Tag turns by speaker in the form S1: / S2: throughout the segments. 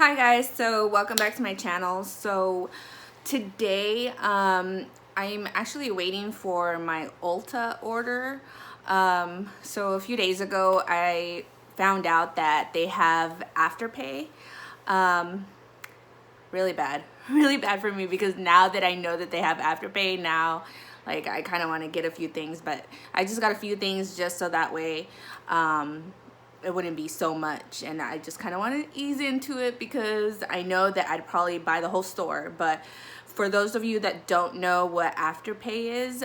S1: Hi guys, so welcome back to my channel. So today I'm actually waiting for my Ulta order. So a few days ago I found out that they have Afterpay. Really bad really bad for me, because now that I know that they have Afterpay, now like I kind of want to get a few things, but I just got a few things just so that way it wouldn't be so much, and I just kind of want to ease into it because I know that I'd probably buy the whole store. But for those of you that don't know what Afterpay is,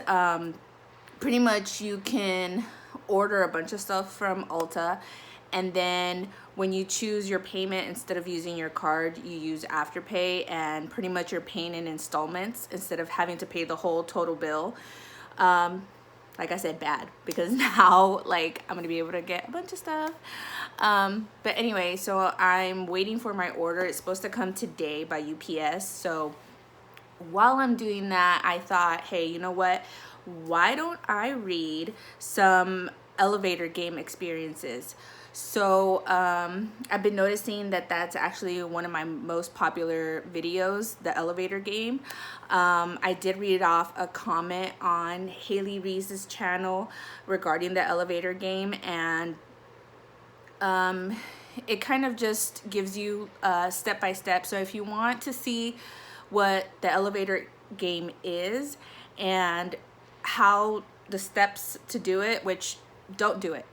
S1: pretty much you can order a bunch of stuff from Ulta, and then when you choose your payment, instead of using your card, you use Afterpay, and pretty much you're paying in installments instead of having to pay the whole total bill. Like I said, bad, because now like I'm gonna be able to get a bunch of stuff. But anyway, so I'm waiting for my order. It's supposed to come today by UPS. So while I'm doing that, I thought, hey, you know what? Why don't I read some elevator game experiences? So I've been noticing that that's actually one of my most popular videos, the elevator game. I did read off a comment on Haley Reese's channel regarding the elevator game, and it kind of just gives you step by step. So if you want to see what the elevator game is and how the steps to do it, which don't do it.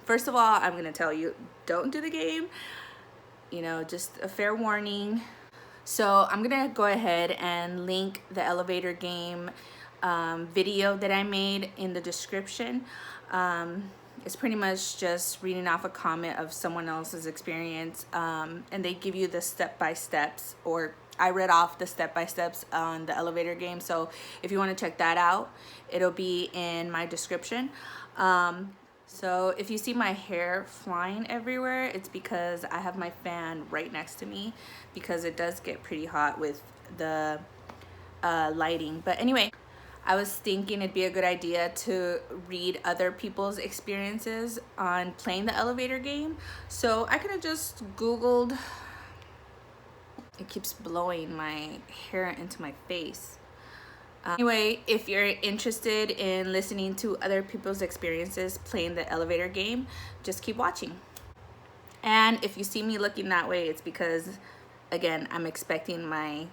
S1: First of all, I'm gonna tell you, don't do the game, you know, just a fair warning. So I'm gonna go ahead and link the elevator game video that I made in the description. It's pretty much just reading off a comment of someone else's experience, and they give you the step-by-steps, or I read off the step-by-steps on the elevator game. So if you want to check that out, it'll be in my description. So if you see my hair flying everywhere, it's because I have my fan right next to me, because it does get pretty hot with the lighting. But anyway, I was thinking it'd be a good idea to read other people's experiences on playing the elevator game. So I could have just Googled, it keeps blowing my hair into my face. Anyway, if you're interested in listening to other people's experiences playing the elevator game, just keep watching. And if you see me looking that way, it's because, again, I'm expecting my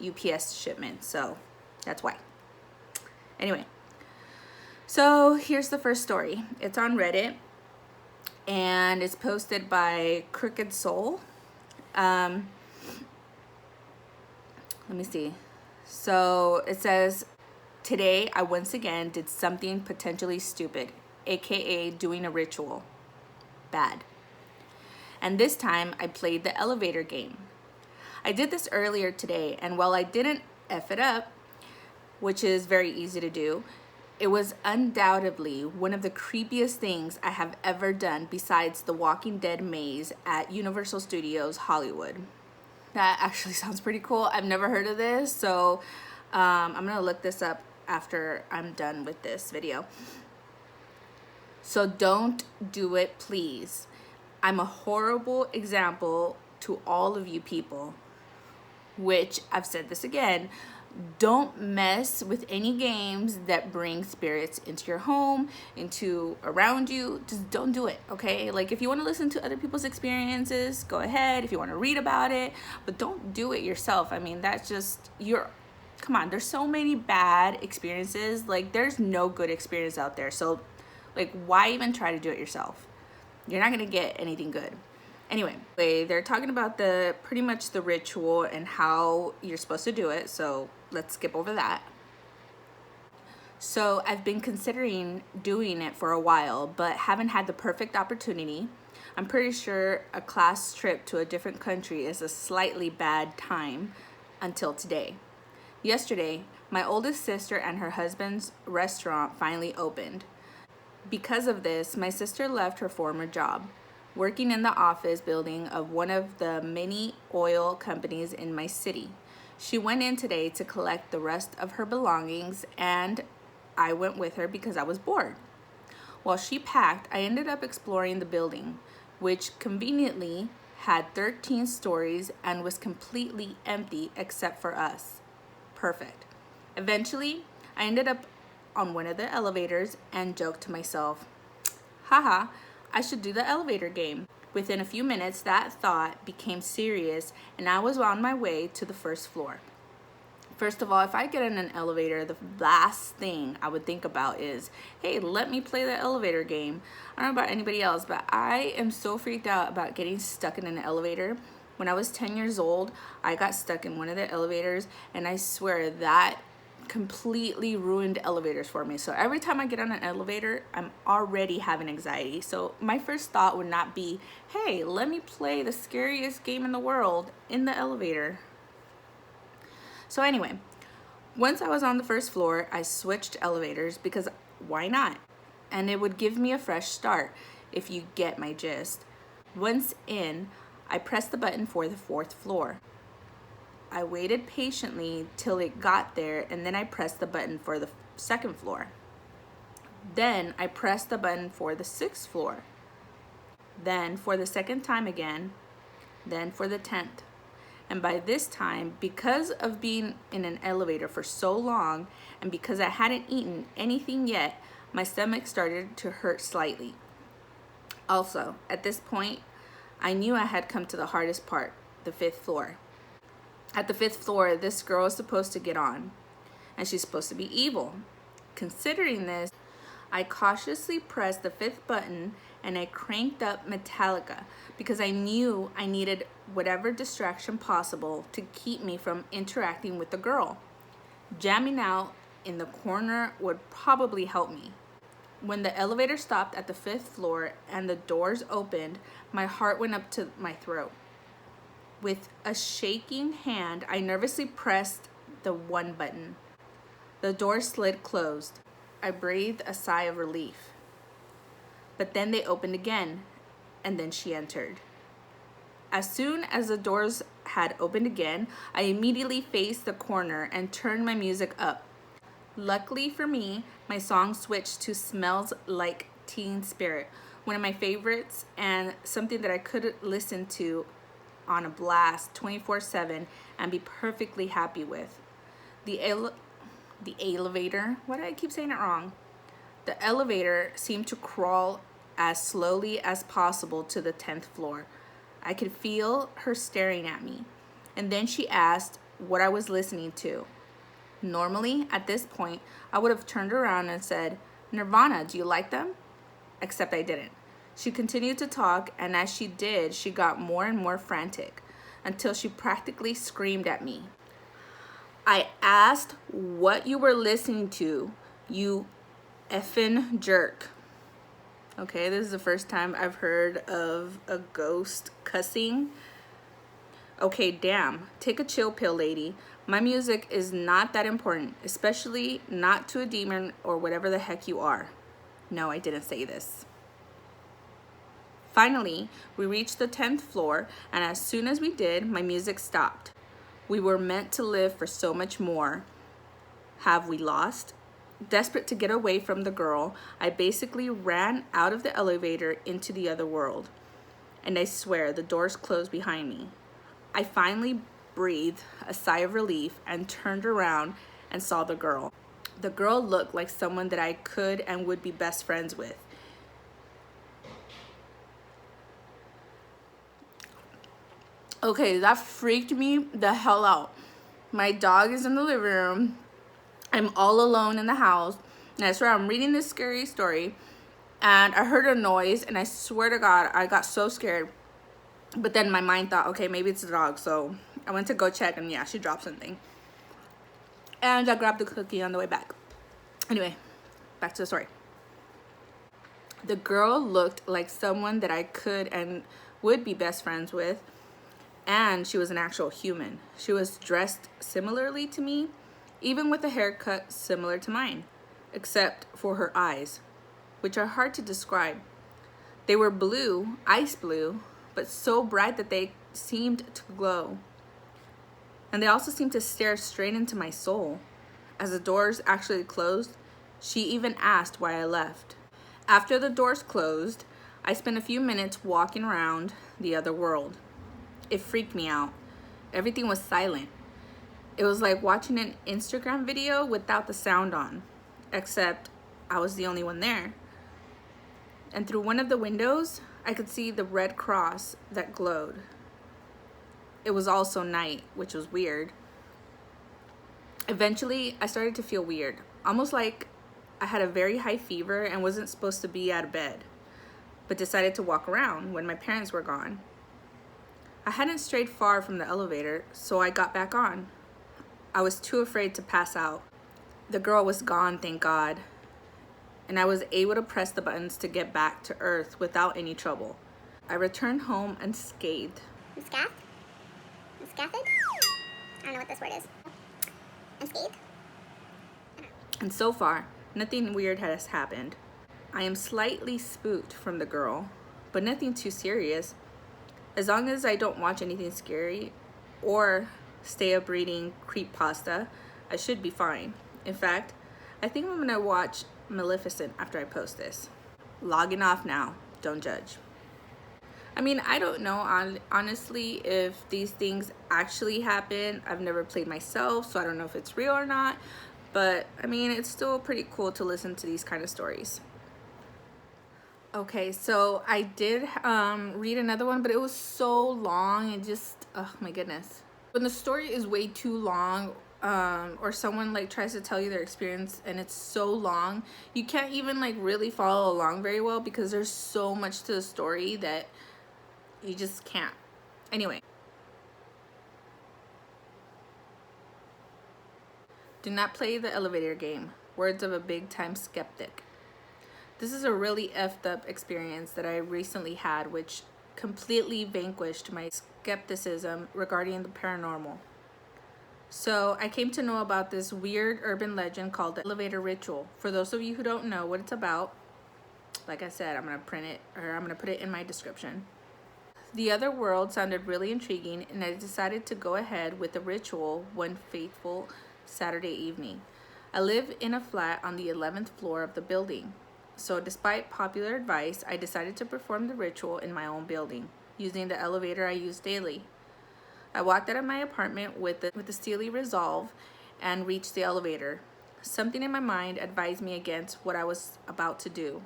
S1: UPS shipment, so that's why. Anyway, so here's the first story. It's on Reddit, and it's posted by Crooked Soul. Let me see. So it says, today I once again did something potentially stupid, aka doing a ritual. Bad. And this time I played the elevator game. I did this earlier today, and while I didn't F it up, which is very easy to do, it was undoubtedly one of the creepiest things I have ever done besides the Walking Dead maze at Universal Studios Hollywood. That actually sounds pretty cool. I've never heard of this, so I'm gonna look this up after I'm done with this video. So don't do it, please. I'm a horrible example to all of you people, which I've said this again. Don't mess with any games that bring spirits into your home, into around you. Just don't do it, okay? Like, if you want to listen to other people's experiences, go ahead. If you want to read about it, but don't do it yourself. I mean, that's just, come on, there's so many bad experiences. Like, there's no good experience out there. So, like, why even try to do it yourself? You're not going to get anything good. Anyway, they're talking about pretty much the ritual and how you're supposed to do it. So let's skip over that. So I've been considering doing it for a while, but haven't had the perfect opportunity. I'm pretty sure a class trip to a different country is a slightly bad time until today. Yesterday, my oldest sister and her husband's restaurant finally opened. Because of this, my sister left her former job, working in the office building of one of the many oil companies in my city. She went in today to collect the rest of her belongings, and I went with her because I was bored. While she packed, I ended up exploring the building, which conveniently had 13 stories, and was completely empty except for us. Perfect. Eventually, I ended up on one of the elevators and joked to myself, haha, I should do the elevator game. Within a few minutes, that thought became serious, and I was on my way to the first floor. First of all, if I get in an elevator, the last thing I would think about is, hey, let me play the elevator game. I don't know about anybody else, but I am so freaked out about getting stuck in an elevator. When I was 10 years old, I got stuck in one of the elevators, and I swear that completely ruined elevators for me. So every time I get on an elevator, I'm already having anxiety. So my first thought would not be, hey, let me play the scariest game in the world in the elevator. So anyway, once I was on the first floor, I switched elevators because why not? And it would give me a fresh start, if you get my gist. Once in, I pressed the button for the fourth floor. I waited patiently till it got there, and then I pressed the button for the second floor. Then I pressed the button for the sixth floor. Then for the second time again. Then for the 10th. And by this time, because of being in an elevator for so long, and because I hadn't eaten anything yet, my stomach started to hurt slightly. Also, at this point, I knew I had come to the hardest part, the fifth floor. At the fifth floor, this girl is supposed to get on, and she's supposed to be evil. Considering this, I cautiously pressed the fifth button and I cranked up Metallica because I knew I needed whatever distraction possible to keep me from interacting with the girl. Jamming out in the corner would probably help me. When the elevator stopped at the fifth floor and the doors opened, my heart went up to my throat. With a shaking hand, I nervously pressed the 1 button. The door slid closed. I breathed a sigh of relief. But then they opened again, and then she entered. As soon as the doors had opened again, I immediately faced the corner and turned my music up. Luckily for me, my song switched to Smells Like Teen Spirit, one of my favorites and something that I could listen to on a blast 24/7 and be perfectly happy with. The elevator, why did I keep saying it wrong? The elevator seemed to crawl as slowly as possible to the 10th floor. I could feel her staring at me. And then she asked what I was listening to. Normally, at this point, I would have turned around and said, Nirvana, do you like them? Except I didn't. She continued to talk, and as she did, she got more and more frantic until she practically screamed at me. I asked what you were listening to, you effing jerk. Okay, this is the first time I've heard of a ghost cussing. Okay, damn. Take a chill pill, lady. My music is not that important, especially not to a demon or whatever the heck you are. No, I didn't say this. Finally, we reached the 10th floor, and as soon as we did, my music stopped. We were meant to live for so much more. Have we lost? Desperate to get away from the girl, I basically ran out of the elevator into the other world. And I swear, the doors closed behind me. I finally breathed a sigh of relief and turned around and saw the girl. The girl looked like someone that I could and would be best friends with. Okay, that freaked me the hell out. My dog is in the living room. I'm all alone in the house. And I swear I'm reading this scary story. And I heard a noise. And I swear to God, I got so scared. But then my mind thought, okay, maybe it's the dog. So I went to go check. And yeah, she dropped something. And I grabbed the cookie on the way back. Anyway, back to the story. The girl looked like someone that I could and would be best friends with. And she was an actual human. She was dressed similarly to me, even with a haircut similar to mine, except for her eyes, which are hard to describe. They were blue, ice blue, but so bright that they seemed to glow. And they also seemed to stare straight into my soul. As the doors actually closed, she even asked why I left. After the doors closed, I spent a few minutes walking around the other world. It freaked me out. Everything was silent. It was like watching an Instagram video without the sound on, except I was the only one there. And through one of the windows, I could see the red cross that glowed. It was also night, which was weird. Eventually, I started to feel weird, almost like I had a very high fever and wasn't supposed to be out of bed, but decided to walk around when my parents were gone. I hadn't strayed far from the elevator, so I got back on. I was too afraid to pass out. The girl was gone, thank God, and I was able to press the buttons to get back to Earth without any trouble. I returned home unscathed.
S2: Unscathed? Unscathed? I don't know what this word is. Unscathed?
S1: And so far, nothing weird has happened. I am slightly spooked from the girl, but nothing too serious. As long as I don't watch anything scary or stay up reading creepypasta, I should be fine. In fact, I think I'm gonna watch Maleficent after I post this. Logging off now. Don't judge. I mean, I don't know honestly if these things actually happen. I've never played myself, so I don't know if it's real or not. But I mean, it's still pretty cool to listen to these kind of stories. Okay, so I did read another one, but it was so long and just, oh my goodness. When the story is way too long, or someone like tries to tell you their experience and it's so long, you can't even like really follow along very well because there's so much to the story that you just can't. Anyway. Do not play the elevator game. Words of a big time skeptic. This is a really effed up experience that I recently had, which completely vanquished my skepticism regarding the paranormal. So I came to know about this weird urban legend called the elevator ritual. For those of you who don't know what it's about, like I said, I'm gonna put it in my description. The other world sounded really intriguing, and I decided to go ahead with the ritual one fateful Saturday evening. I live in a flat on the 11th floor of the building. So despite popular advice, I decided to perform the ritual in my own building, using the elevator I use daily. I walked out of my apartment with the steely resolve and reached the elevator. Something in my mind advised me against what I was about to do,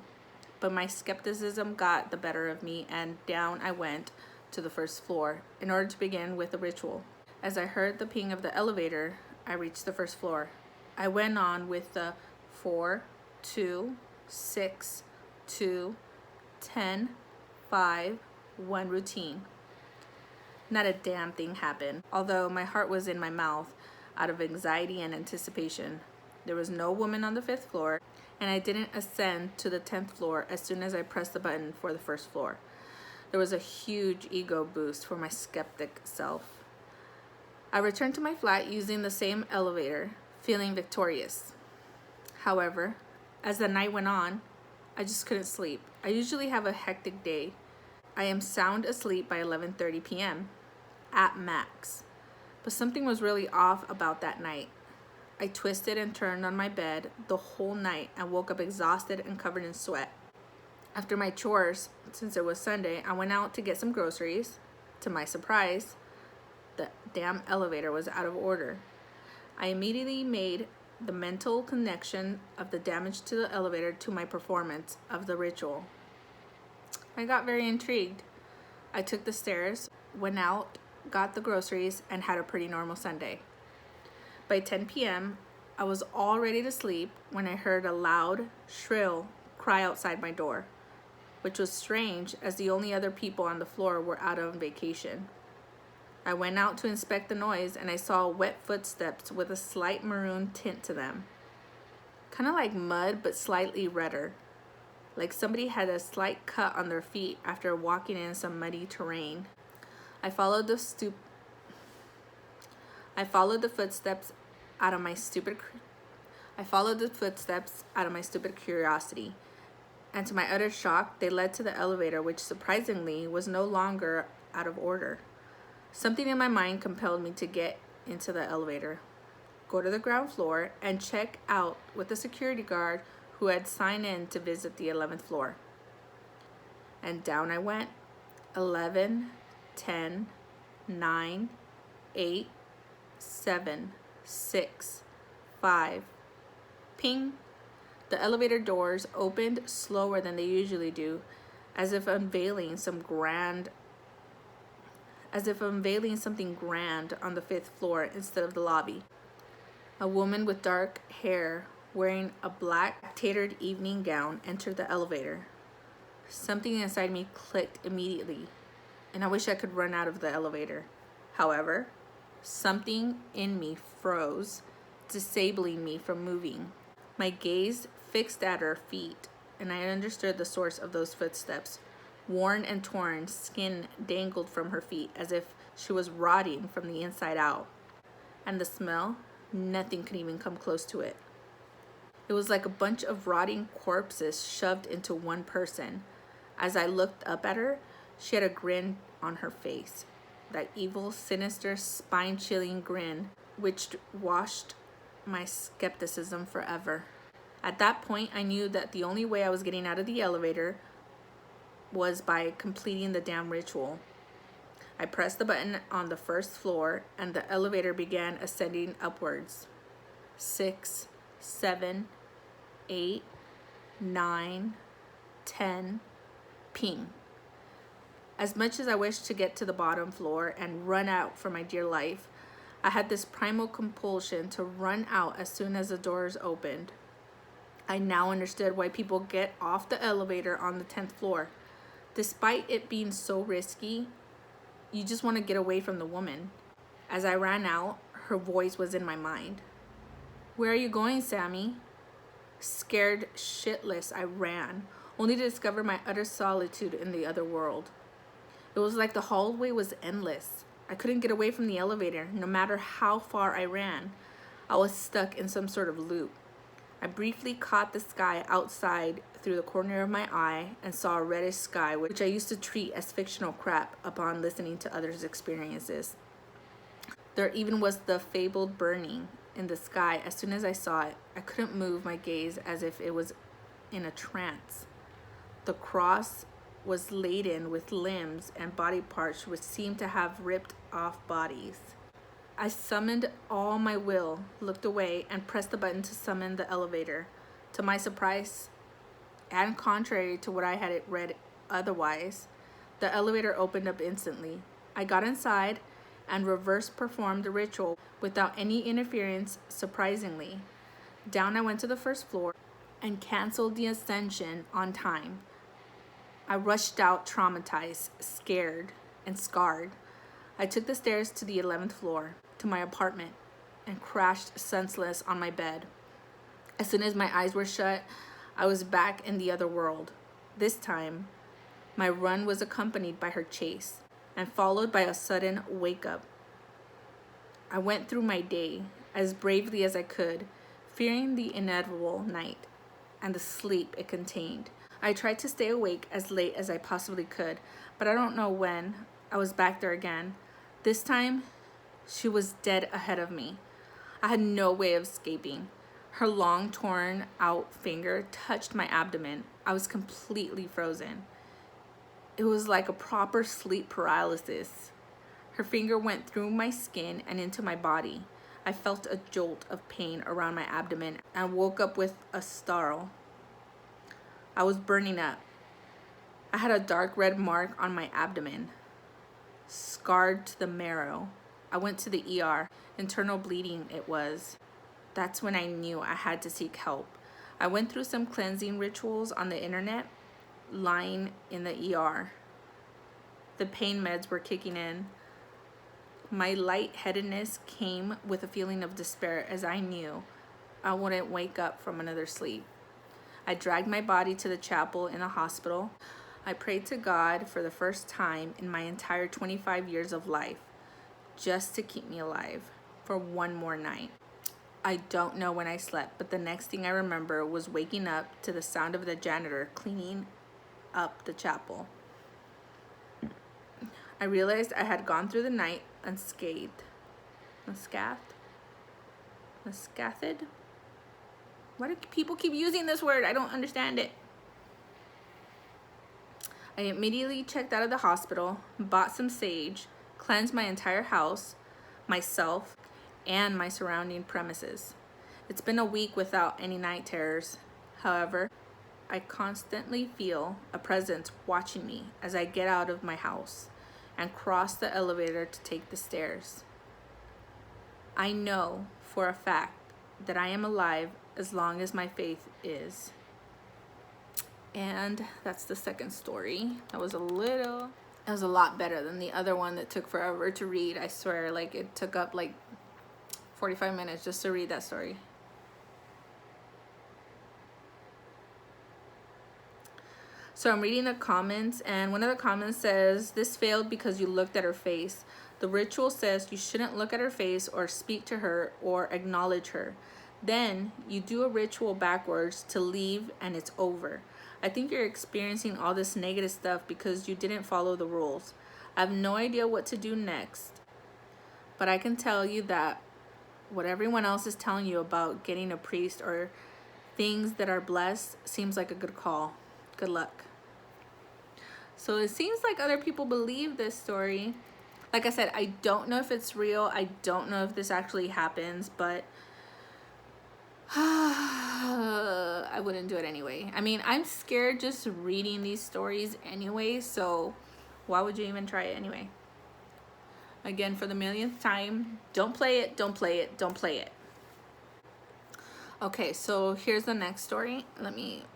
S1: but my skepticism got the better of me, and down I went to the first floor in order to begin with the ritual. As I heard the ping of the elevator, I reached the first floor. I went on with the 4, 2, 6, 2, 10, 5, 1 routine. Not a damn thing happened, although my heart was in my mouth out of anxiety and anticipation. There was no woman on the 5th floor, and I didn't ascend to the 10th floor as soon as I pressed the button for the first floor. There was a huge ego boost for my skeptic self. I returned to my flat using the same elevator, feeling victorious. However, as the night went on, I just couldn't sleep. I usually have a hectic day. I am sound asleep by 11:30 p.m. at max. But something was really off about that night. I twisted and turned on my bed the whole night and woke up exhausted and covered in sweat. After my chores, since it was Sunday, I went out to get some groceries. To my surprise, the damn elevator was out of order. I immediately made the mental connection of the damage to the elevator to my performance of the ritual. I got very intrigued. I took the stairs, went out, got the groceries, and had a pretty normal Sunday. By 10 p.m., I was all ready to sleep when I heard a loud, shrill cry outside my door, which was strange as the only other people on the floor were out on vacation. I went out to inspect the noise, and I saw wet footsteps with a slight maroon tint to them. Kind of like mud, but slightly redder. Like somebody had a slight cut on their feet after walking in some muddy terrain. I followed the footsteps out of my stupid curiosity. And to my utter shock, they led to the elevator, which surprisingly was no longer out of order. Something in my mind compelled me to get into the elevator, go to the ground floor, and check out with the security guard who had signed in to visit the 11th floor. And down I went. 11, 10, 9, 8, 7, 6, 5. Ping. The elevator doors opened slower than they usually do, as if unveiling something grand on the 5th floor instead of the lobby. A woman with dark hair, wearing a black tapered evening gown, entered the elevator. Something inside me clicked immediately, and I wish I could run out of the elevator. However, something in me froze, disabling me from moving. My gaze fixed at her feet, and I understood the source of those footsteps. Worn and torn, skin dangled from her feet as if she was rotting from the inside out. And the smell, nothing could even come close to it. It was like a bunch of rotting corpses shoved into one person. As I looked up at her, she had a grin on her face. That evil, sinister, spine-chilling grin which washed my skepticism forever. At that point, I knew that the only way I was getting out of the elevator was by completing the damn ritual. I pressed the button on the 1st floor, and the elevator began ascending upwards. 6, 7, 8, 9, 10, ping. As much as I wished to get to the bottom floor and run out for my dear life, I had this primal compulsion to run out as soon as the doors opened. I now understood why people get off the elevator on the 10th floor. Despite it being so risky, you just want to get away from the woman. As I ran out, her voice was in my mind. "Where are you going, Sammy?" Scared shitless, I ran, only to discover my utter solitude in the other world. It was like the hallway was endless. I couldn't get away from the elevator, no matter how far I ran. I was stuck in some sort of loop. I briefly caught the sky outside through the corner of my eye and saw a reddish sky, which I used to treat as fictional crap upon listening to others' experiences. There even was the fabled burning in the sky. As soon as I saw it, I couldn't move my gaze, as if it was in a trance. The cross was laden with limbs and body parts which seemed to have ripped off bodies. I summoned all my will, looked away, and pressed the button to summon the elevator. To my surprise, and contrary to what I had read otherwise, the elevator opened up instantly. I got inside and reverse performed the ritual without any interference, surprisingly. Down I went to the 1st floor and canceled the ascension on time. I rushed out traumatized, scared, and scarred. I took the stairs to the 11th floor, to my apartment, and crashed senseless on my bed. As soon as my eyes were shut, I was back in the other world. This time, my run was accompanied by her chase, and followed by a sudden wake-up. I went through my day as bravely as I could, fearing the inevitable night and the sleep it contained. I tried to stay awake as late as I possibly could, but I don't know when I was back there again. This time, she was dead ahead of me. I had no way of escaping. Her long, torn out finger touched my abdomen. I was completely frozen. It was like a proper sleep paralysis. Her finger went through my skin and into my body. I felt a jolt of pain around my abdomen and woke up with a startle. I was burning up. I had a dark red mark on my abdomen, scarred to the marrow. I went to the ER. Internal bleeding it was. That's when I knew I had to seek help. I went through some cleansing rituals on the internet, lying in the ER. The pain meds were kicking in. My lightheadedness came with a feeling of despair, as I knew I wouldn't wake up from another sleep. I dragged my body to the chapel in the hospital. I prayed to God for the first time in my entire 25 years of life, just to keep me alive for one more night. I don't know when I slept, but the next thing I remember was waking up to the sound of the janitor cleaning up the chapel. I realized I had gone through the night unscathed. Unscathed? Why do people keep using this word? I don't understand it. I immediately checked out of the hospital, bought some sage, cleanse my entire house, myself, and my surrounding premises. It's been a week without any night terrors. However, I constantly feel a presence watching me as I get out of my house and cross the elevator to take the stairs. I know for a fact that I am alive as long as my faith is. And that's the second story. That was a lot better than the other one that took forever to read. I swear, like it took up like 45 minutes just to read that story. So I'm reading the comments, and one of the comments says, "This failed because you looked at her face. The ritual says you shouldn't look at her face or speak to her or acknowledge her. Then you do a ritual backwards to leave and it's over. I think you're experiencing all this negative stuff because you didn't follow the rules. I have no idea what to do next, but I can tell you that what everyone else is telling you about getting a priest or things that are blessed seems like a good call. Good luck." So it seems like other people believe this story. Like I said, I don't know if it's real. I don't know if this actually happens, but I wouldn't do it anyway. I mean, I'm scared just reading these stories anyway, so why would you even try it anyway? Again, for the millionth time, don't play it, don't play it, don't play it. Okay, so here's the next story. Let me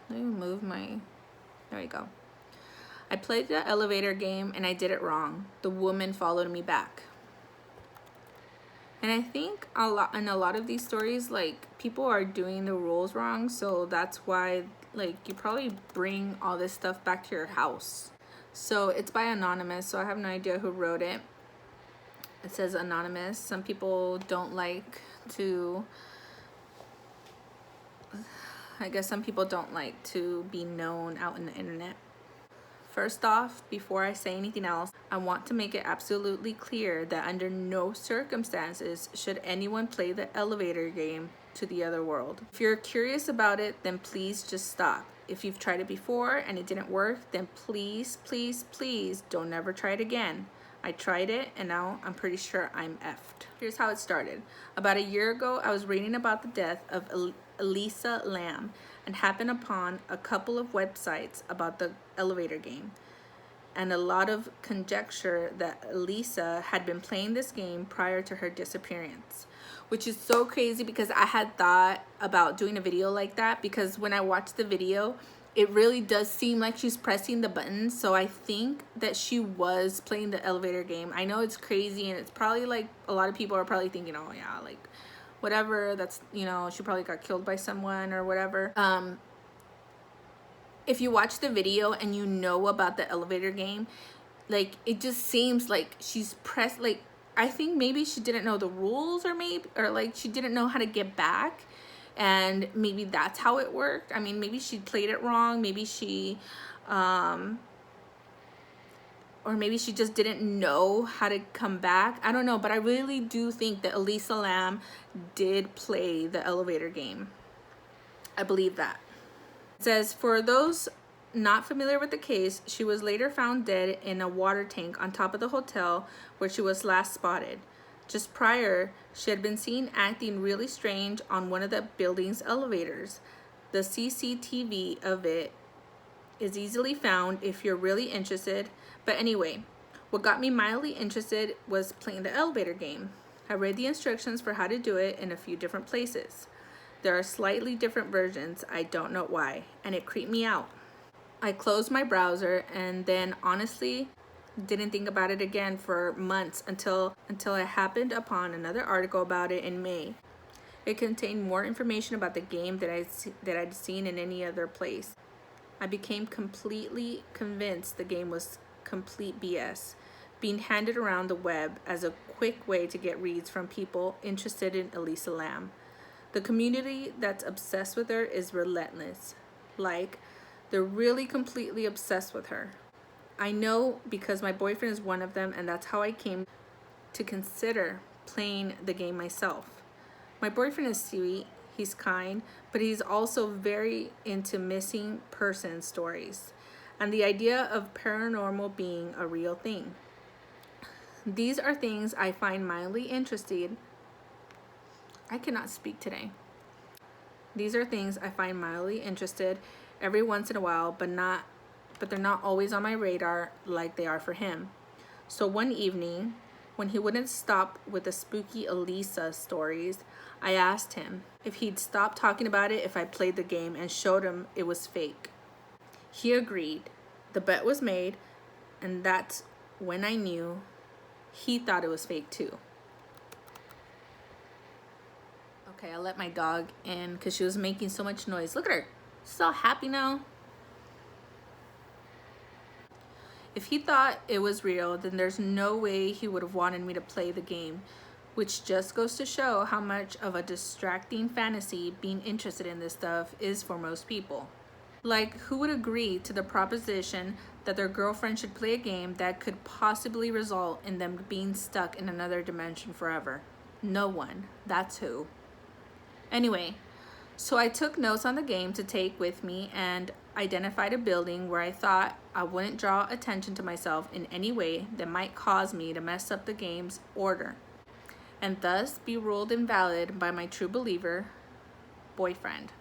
S1: move my... There we go. I played the elevator game and I did it wrong. The woman followed me back. And I think in a lot of these stories, like, people are doing the rules wrong, so that's why, like, you probably bring all this stuff back to your house. So it's by Anonymous, so I have no idea who wrote it. It says Anonymous. Some people don't like to... I guess some people don't like to be known out in the internet. First off, before I say anything else, I want to make it absolutely clear that under no circumstances should anyone play the elevator game to the other world. If you're curious about it, then please just stop. If you've tried it before and it didn't work, then please, please, please don't ever try it again. I tried it and now I'm pretty sure I'm effed. Here's how it started. About a year ago, I was reading about the death of Elisa Lam and happened upon a couple of websites about the elevator game and a lot of conjecture that Elisa had been playing this game prior to her disappearance, which is so crazy because I had thought about doing a video like that, because when I watched the video, it really does seem like she's pressing the buttons. So I think that she was playing the elevator game. I know it's crazy, and it's probably like a lot of people are probably thinking, oh yeah, like whatever, that's, you know, she probably got killed by someone or whatever. If you watch the video and you know about the elevator game, like, it just seems like she's pressed, like, I think maybe she didn't know the rules, or like she didn't know how to get back, and maybe that's how it worked. I mean, maybe she played it wrong, maybe she or maybe she just didn't know how to come back. I don't know, but I really do think that Elisa Lam did play the elevator game. I believe that. It says, for those not familiar with the case, she was later found dead in a water tank on top of the hotel where she was last spotted. Just prior, she had been seen acting really strange on one of the building's elevators. The CCTV of it is easily found if you're really interested. But anyway, what got me mildly interested was playing the elevator game. I read the instructions for how to do it in a few different places. There are slightly different versions, I don't know why, and it creeped me out. I closed my browser and then honestly didn't think about it again for months until I happened upon another article about it in May. It contained more information about the game that I'd seen in any other place. I became completely convinced the game was complete BS, being handed around the web as a quick way to get reads from people interested in Elisa Lam. The community that's obsessed with her is relentless. Like, they're really completely obsessed with her. I know because my boyfriend is one of them, and that's how I came to consider playing the game myself. My boyfriend is sweet, he's kind, but he's also very into missing person stories. and the idea of paranormal being a real thing. These are things I find mildly interested. I cannot speak today. These are things I find mildly interested every once in a while, but they're not always on my radar like they are for him. So one evening, when he wouldn't stop with the spooky Elisa stories, I asked him if he'd stop talking about it if I played the game and showed him it was fake. He agreed. The bet was made, and that's when I knew he thought it was fake too. Okay, I let my dog in because she was making so much noise. Look at her. She's all happy now. If he thought it was real, then there's no way he would have wanted me to play the game, which just goes to show how much of a distracting fantasy being interested in this stuff is for most people. Like, who would agree to the proposition that their girlfriend should play a game that could possibly result in them being stuck in another dimension forever? No one. That's who. Anyway, so I took notes on the game to take with me and identified a building where I thought I wouldn't draw attention to myself in any way that might cause me to mess up the game's order, and thus be ruled invalid by my true believer boyfriend.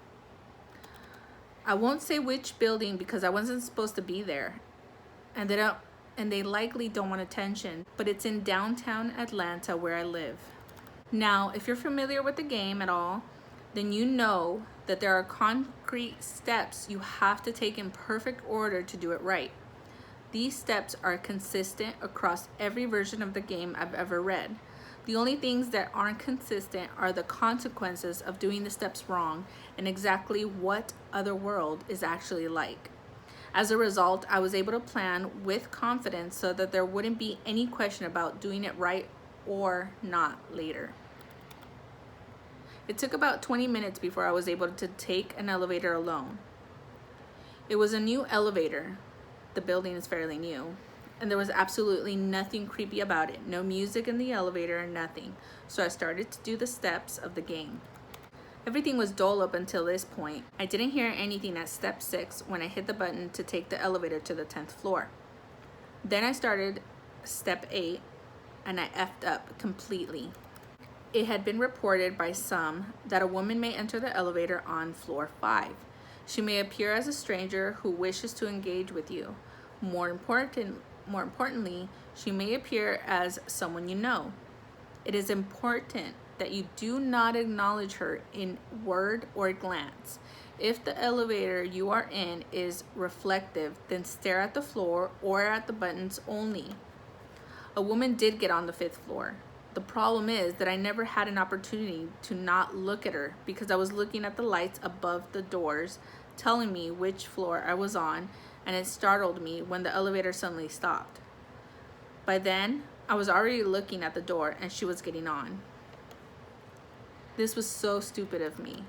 S1: I won't say which building because I wasn't supposed to be there, and they likely don't want attention, but it's in downtown Atlanta where I live. Now, if you're familiar with the game at all, then you know that there are concrete steps you have to take in perfect order to do it right. These steps are consistent across every version of the game I've ever read. The only things that aren't consistent are the consequences of doing the steps wrong and exactly what other world is actually like. As a result, I was able to plan with confidence so that there wouldn't be any question about doing it right or not later. It took about 20 minutes before I was able to take an elevator alone. It was a new elevator. The building is fairly new. And there was absolutely nothing creepy about it. No music in the elevator, nothing. So I started to do the steps of the game. Everything was dull up until this point. I didn't hear anything at step 6 when I hit the button to take the elevator to the 10th floor. Then I started step 8 and I effed up completely. It had been reported by some that a woman may enter the elevator on floor 5. She may appear as a stranger who wishes to engage with you. More importantly, she may appear as someone you know. It is important that you do not acknowledge her in word or glance. If the elevator you are in is reflective, then stare at the floor or at the buttons only. A woman did get on the 5th floor. The problem is that I never had an opportunity to not look at her because I was looking at the lights above the doors telling me which floor I was on, and it startled me when the elevator suddenly stopped. By then, I was already looking at the door and she was getting on. This was so stupid of me.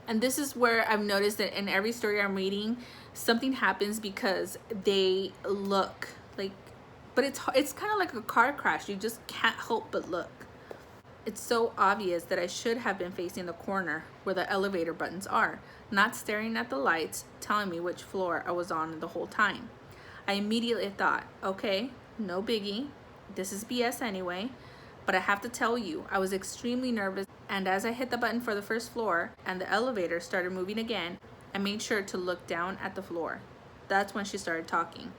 S1: And this is where I've noticed that in every story I'm reading, something happens because they look like, but it's kind of like a car crash. You just can't help but look. It's so obvious that I should have been facing the corner where the elevator buttons are, not staring at the lights telling me which floor I was on the whole time. I immediately thought, okay, no biggie. This is BS anyway. But I have to tell you, I was extremely nervous, and as I hit the button for the 1st floor and the elevator started moving again, I made sure to look down at the floor. That's when she started talking.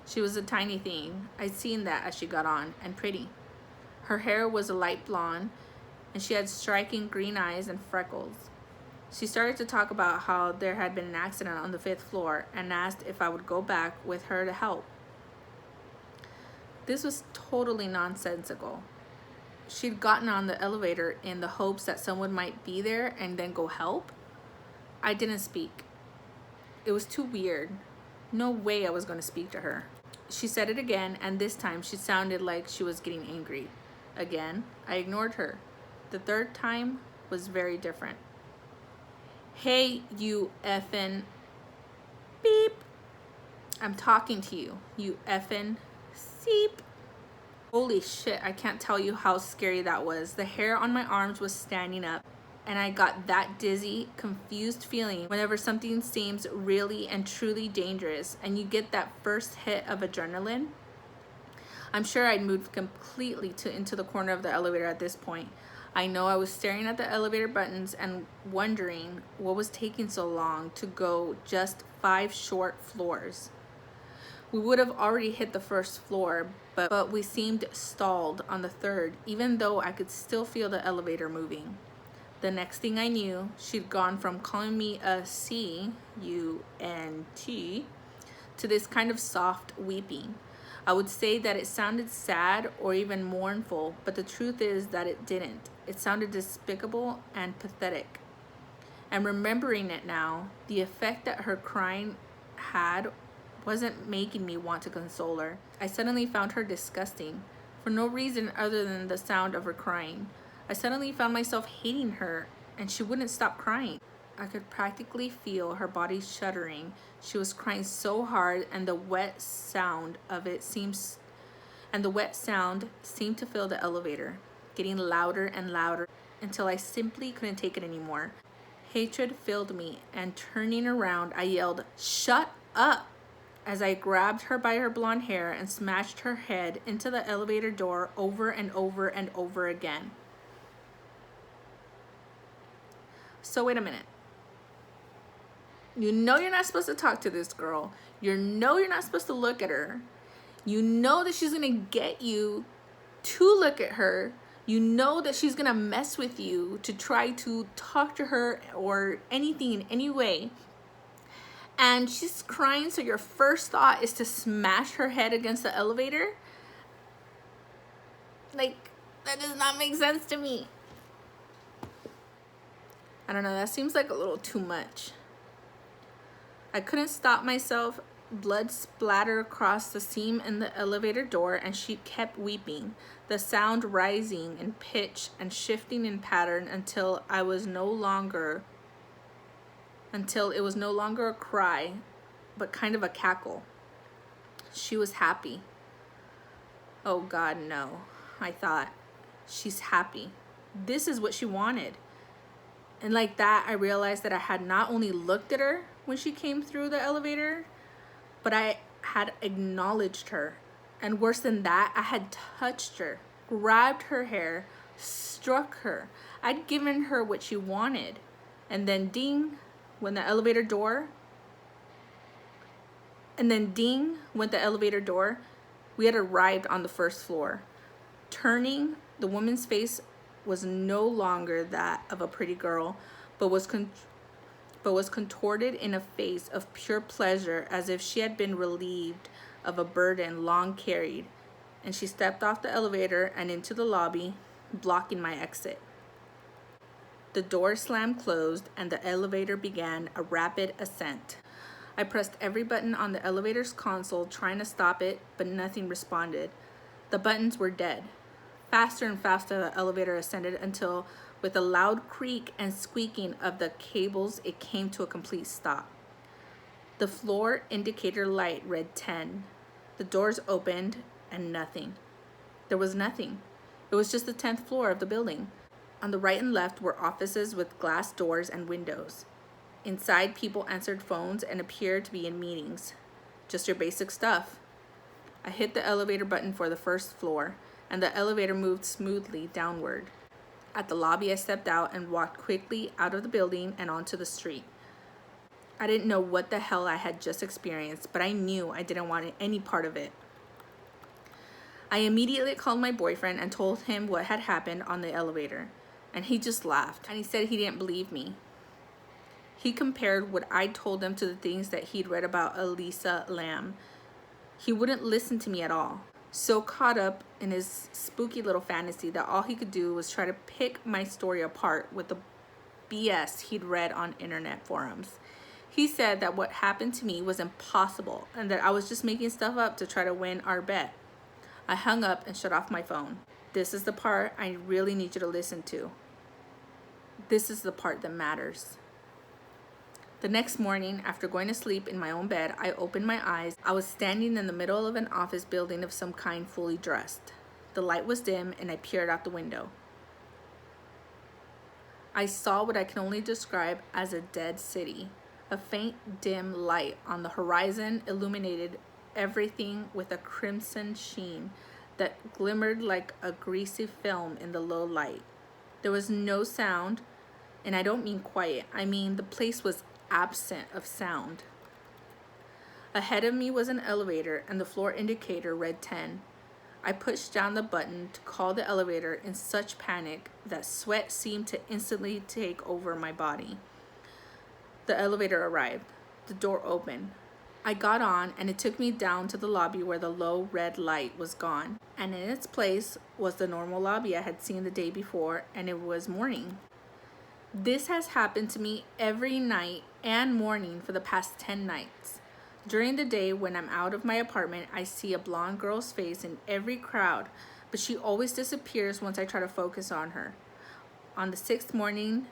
S1: She was a tiny thing. I'd seen that as she got on, and pretty. Her hair was a light blonde, and she had striking green eyes and freckles. She started to talk about how there had been an accident on the 5th floor and asked if I would go back with her to help. This was totally nonsensical. She'd gotten on the elevator in the hopes that someone might be there and then go help. I didn't speak. It was too weird. No way I was going to speak to her. She said it again, and this time she sounded like she was getting angry. Again, I ignored her. The 3rd time was very different. Hey, you effing beep. I'm talking to you, you effing seep. Holy shit, I can't tell you how scary that was. The hair on my arms was standing up. and I got that dizzy, confused feeling whenever something seems really and truly dangerous and you get that first hit of adrenaline. I'm sure I'd moved completely into the corner of the elevator at this point. I know I was staring at the elevator buttons and wondering what was taking so long to go just 5 short floors. We would have already hit the first floor, but we seemed stalled on the third, even though I could still feel the elevator moving. The next thing I knew, she'd gone from calling me a C-U-N-T to this kind of soft weeping. I would say that it sounded sad or even mournful, but the truth is that it didn't. It sounded despicable and pathetic. And remembering it now, the effect that her crying had wasn't making me want to console her. I suddenly found her disgusting, for no reason other than the sound of her crying. I suddenly found myself hating her, and she wouldn't stop crying. I could practically feel her body shuddering. She was crying so hard, and the wet sound seemed to fill the elevator, getting louder and louder until I simply couldn't take it anymore. Hatred filled me, and turning around, I yelled, "Shut up!" as I grabbed her by her blonde hair and smashed her head into the elevator door over and over and over again. So wait a minute. You know you're not supposed to talk to this girl. You know you're not supposed to look at her. You know that she's gonna get you to look at her. You know that she's gonna mess with you to try to talk to her or anything in any way. And she's crying, so your first thought is to smash her head against the elevator? Like, that does not make sense to me. I don't know, that seems like a little too much. I couldn't stop myself. Blood splattered across the seam in the elevator door, and she kept weeping, the sound rising in pitch and shifting in pattern until it was no longer a cry, but kind of a cackle. She was happy. Oh God, no, I thought. She's happy. This is what she wanted. And like that, I realized that I had not only looked at her when she came through the elevator, but I had acknowledged her. And worse than that, I had touched her, grabbed her hair, struck her. I'd given her what she wanted. And then ding, went the elevator door. We had arrived on the first floor. Turning, the woman's face was no longer that of a pretty girl, but was contorted in a face of pure pleasure, as if she had been relieved of a burden long carried, and she stepped off the elevator and into the lobby, blocking my exit. The door slammed closed, and the elevator began a rapid ascent. I pressed every button on the elevator's console, trying to stop it, but nothing responded. The buttons were dead. Faster and faster the elevator ascended until, with a loud creak and squeaking of the cables, it came to a complete stop. The floor indicator light read 10. The doors opened and nothing. There was nothing. It was just the 10th floor of the building. On the right and left were offices with glass doors and windows. Inside, people answered phones and appeared to be in meetings. Just your basic stuff. I hit the elevator button for the first floor, and the elevator moved smoothly downward. At the lobby, I stepped out and walked quickly out of the building and onto the street. I didn't know what the hell I had just experienced, but I knew I didn't want any part of it. I immediately called my boyfriend and told him what had happened on the elevator, and he just laughed, and he said he didn't believe me. He compared what I told him to the things that he'd read about Elisa Lam. He wouldn't listen to me at all, so caught up in his spooky little fantasy that all he could do was try to pick my story apart with the BS he'd read on internet forums. He said that what happened to me was impossible and that I was just making stuff up to try to win our bet. I hung up and shut off my phone. This is the part I really need you to listen to. This is the part that matters. The next morning, after going to sleep in my own bed, I opened my eyes. I was standing in the middle of an office building of some kind, fully dressed. The light was dim, and I peered out the window. I saw what I can only describe as a dead city. A faint, dim light on the horizon illuminated everything with a crimson sheen that glimmered like a greasy film in the low light. There was no sound, and I don't mean quiet. I mean the place was absent of sound. Ahead of me was an elevator, and the floor indicator read 10. I pushed down the button to call the elevator in such panic that sweat seemed to instantly take over my body. The elevator arrived. The door opened. I got on, and it took me down to the lobby where the low red light was gone, and in its place was the normal lobby I had seen the day before, and it was morning. This has happened to me every night and morning for the past 10 nights. During the day, when I'm out of my apartment, I see a blonde girl's face in every crowd, but she always disappears once I try to focus on her. On the 6th morning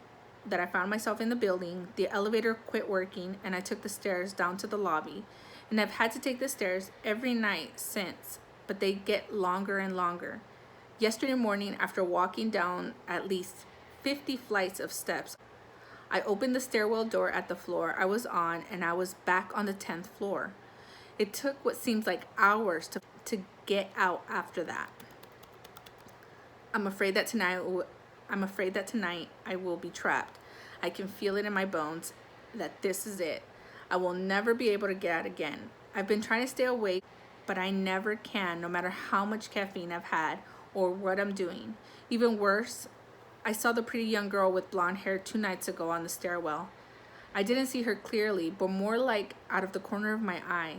S1: that I found myself in the building, the elevator quit working, and I took the stairs down to the lobby. And I've had to take the stairs every night since, but they get longer and longer. Yesterday morning, after walking down at least 50 flights of steps, I opened the stairwell door at the floor I was on, and I was back on the 10th floor. It took what seems like hours to get out after that. I'm afraid that tonight I will be trapped. I can feel it in my bones that this is it. I will never be able to get out again. I've been trying to stay awake, but I never can, no matter how much caffeine I've had or what I'm doing. Even worse, I saw the pretty young girl with blonde hair 2 nights ago on the stairwell. I didn't see her clearly, but more like out of the corner of my eye.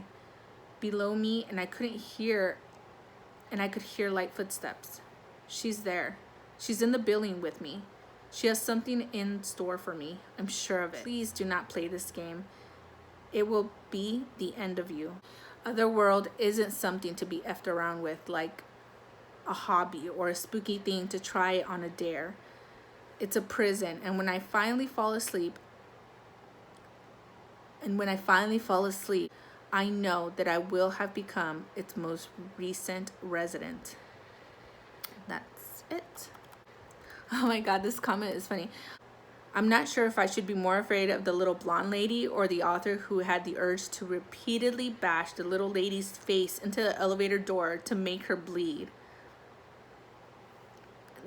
S1: Below me, and I could hear light footsteps. She's there. She's in the building with me. She has something in store for me. I'm sure of it. Please do not play this game. It will be the end of you. Otherworld isn't something to be effed around with like a hobby or a spooky thing to try on a dare. It's a prison, and when I finally fall asleep, I know that I will have become its most recent resident. That's it. Oh my god, this comment is funny. I'm not sure if I should be more afraid of the little blonde lady or the author who had the urge to repeatedly bash the little lady's face into the elevator door to make her bleed.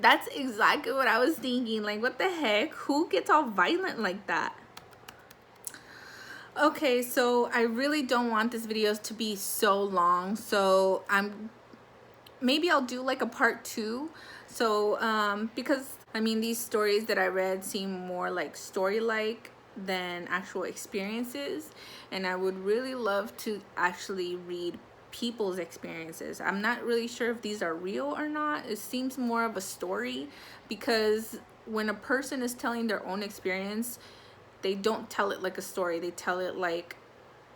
S1: That's exactly what I was thinking. Like, what the heck? Who gets all violent like that? Okay, so I really don't want this video to be so long. So maybe I'll do like a part 2. So because I mean, these stories that I read seem more like story-like than actual experiences, and I would really love to actually read people's experiences. I'm not really sure if these are real or not. It seems more of a story, because when a person is telling their own experience, they don't tell it like a story. They tell it like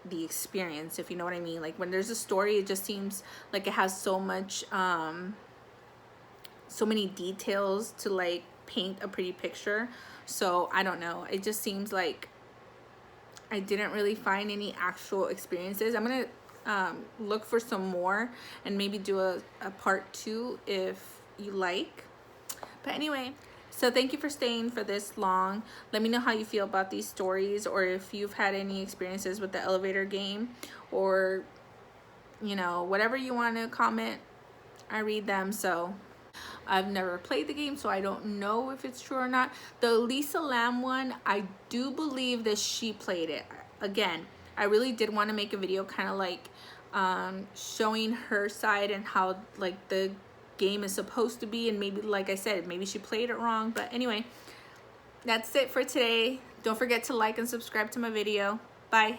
S1: the experience, if you know what I mean. Like when there's a story, it just seems like it has so much so many details to like paint a pretty picture. So I don't know, it just seems like I didn't really find any actual experiences. I'm gonna look for some more and maybe do a part 2 if you like. But anyway, so thank you for staying for this long. Let me know how you feel about these stories, or if you've had any experiences with the elevator game, or you know, whatever you want to comment, I read them. So I've never played the game, so I don't know if it's true or not. The Lisa Lam one, I do believe that she played it. Again, I really did want to make a video kind of like showing her side and how like the game is supposed to be, and maybe, like I said, maybe she played it wrong. But anyway, that's it for today. Don't forget to like and subscribe to my video. Bye.